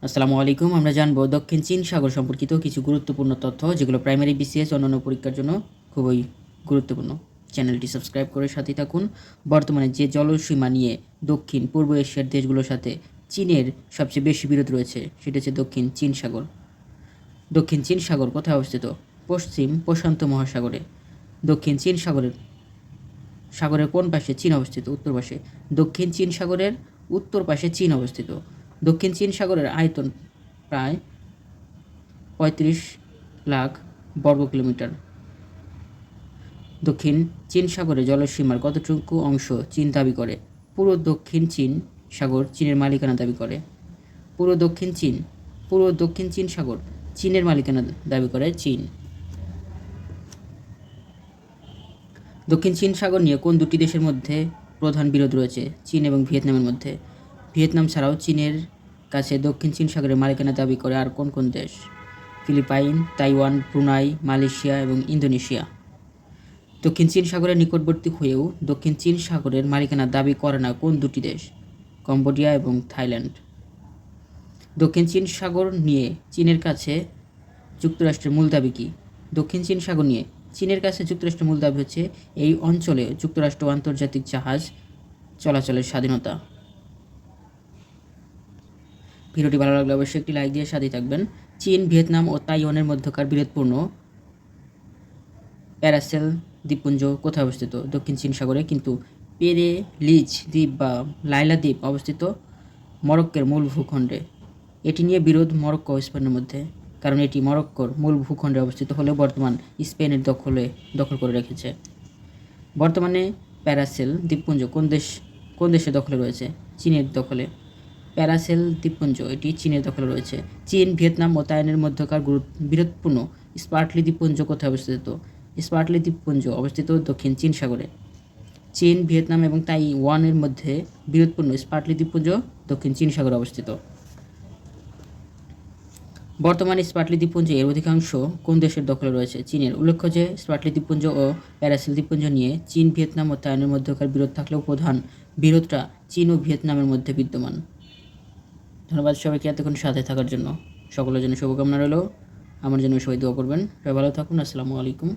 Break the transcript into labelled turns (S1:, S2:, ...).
S1: আসসালামু আলাইকুম। আমরা জানবো দক্ষিণ চীন সাগর সম্পর্কিত কিছু গুরুত্বপূর্ণ তথ্য, যেগুলো প্রাইমারি বিসিএস অন্যান্য পরীক্ষার জন্য খুবই গুরুত্বপূর্ণ। চ্যানেলটি সাবস্ক্রাইব করে সাথে থাকুন। বর্তমানে যে জলসীমা নিয়ে দক্ষিণ পূর্ব এশিয়ার দেশগুলোর সাথে চীনের সবচেয়ে বেশি বিরোধ রয়েছে, সেটা হচ্ছে দক্ষিণ চীন সাগর। দক্ষিণ চীন সাগর কোথায় অবস্থিত? পশ্চিম প্রশান্ত মহাসাগরে। দক্ষিণ চীন সাগরের কোন পাশে চীন অবস্থিত? উত্তর পাশে। দক্ষিণ চীন সাগরের উত্তর পাশে চীন অবস্থিত। দক্ষিণ চীন সাগরের আয়তন প্রায় ৩৫ লাখ বর্গ কিলোমিটার। দক্ষিণ চীন সাগরের জলসীমার কতটুকু অংশ চীন দাবি করে? পুরো দক্ষিণ চীন সাগর চীনের মালিকানা দাবি করে। পুরো দক্ষিণ চীন সাগর চীনের মালিকানা দাবি করে চীন। দক্ষিণ চীন সাগর নিয়ে কোন দুটি দেশের মধ্যে প্রধান বিরোধ রয়েছে? চীন এবং ভিয়েতনামের মধ্যে। ভিয়েতনাম ছাড়াও চীনের কাছে দক্ষিণ চীন সাগরের মালিকানা দাবি করে আর কোন কোন দেশ? ফিলিপাইন, তাইওয়ান, ব্রুনাই, মালয়েশিয়া এবং ইন্দোনেশিয়া। দক্ষিণ চীন সাগরের নিকটবর্তী হয়েও দক্ষিণ চীন সাগরের মালিকানা দাবি করে না কোন দুটি দেশ? কম্বোডিয়া এবং থাইল্যান্ড। দক্ষিণ চীন সাগর নিয়ে চীনের কাছে যুক্তরাষ্ট্রের মূল দাবি কী? দক্ষিণ চীন সাগর নিয়ে চীনের কাছে যুক্তরাষ্ট্রের মূল দাবি হচ্ছে এই অঞ্চলে যুক্তরাষ্ট্র আন্তর্জাতিক জাহাজ চলাচলের স্বাধীনতা। ভিডিওটি ভালো লাগলে অবশ্যই একটি লাইক দিয়ে সাথে থাকবেন। চীন, ভিয়েতনাম ও তাইওয়ানের মধ্যকার বিরোধপূর্ণ প্যারাসেল দ্বীপপুঞ্জ কোথায় অবস্থিত? দক্ষিণ চীন সাগরে। কিন্তু পেরেলিজ দ্বীপ বা লাইলা দ্বীপ অবস্থিত মরক্কোর মূল ভূখণ্ডে। এটি নিয়ে বিরোধ মরক্কো ও স্পেনের মধ্যে, কারণ এটি মরক্কোর মূল ভূখণ্ডে অবস্থিত হলেও বর্তমান স্পেনের দখল করে রেখেছে। বর্তমানে প্যারাসেল দ্বীপপুঞ্জ কোন দেশের দখলে রয়েছে? চীনের দখলে। প্যারাসেল দ্বীপপুঞ্জ এটি চীনের দখলে রয়েছে। চীন, ভিয়েতনাম ও তাইওয়ানের মধ্যকার বিরোধপূর্ণ স্পার্টলি দ্বীপপুঞ্জ কোথায় অবস্থিত? স্পার্টলি দ্বীপপুঞ্জ অবস্থিত দক্ষিণ চীন সাগরে। চীন, ভিয়েতনাম এবং তাইওয়ানের মধ্যে বিরোধপূর্ণ স্পার্টলি দ্বীপপুঞ্জ দক্ষিণ চীন সাগরে অবস্থিত। বর্তমানে স্পার্টলি দ্বীপপুঞ্জ এর অধিকাংশ কোন দেশের দখলে রয়েছে? চীনের। উল্লেখ্য যে স্পার্টলি দ্বীপপুঞ্জ ও প্যারাসেল দ্বীপপুঞ্জ নিয়ে চীন, ভিয়েতনাম ও তাইওয়ানের মধ্যকার বিরোধ থাকলেও প্রধান বিরোধটা চীন ও ভিয়েতনামের মধ্যে বিদ্যমান। ধন্যবাদ সবাইকে এতক্ষণ সাথে থাকার জন্য। সকলের জন্য শুভকামনা রইল। আমার জন্য সবাই দোয়া করবেন। সবাই ভালো থাকুন। আসসালামু আলাইকুম।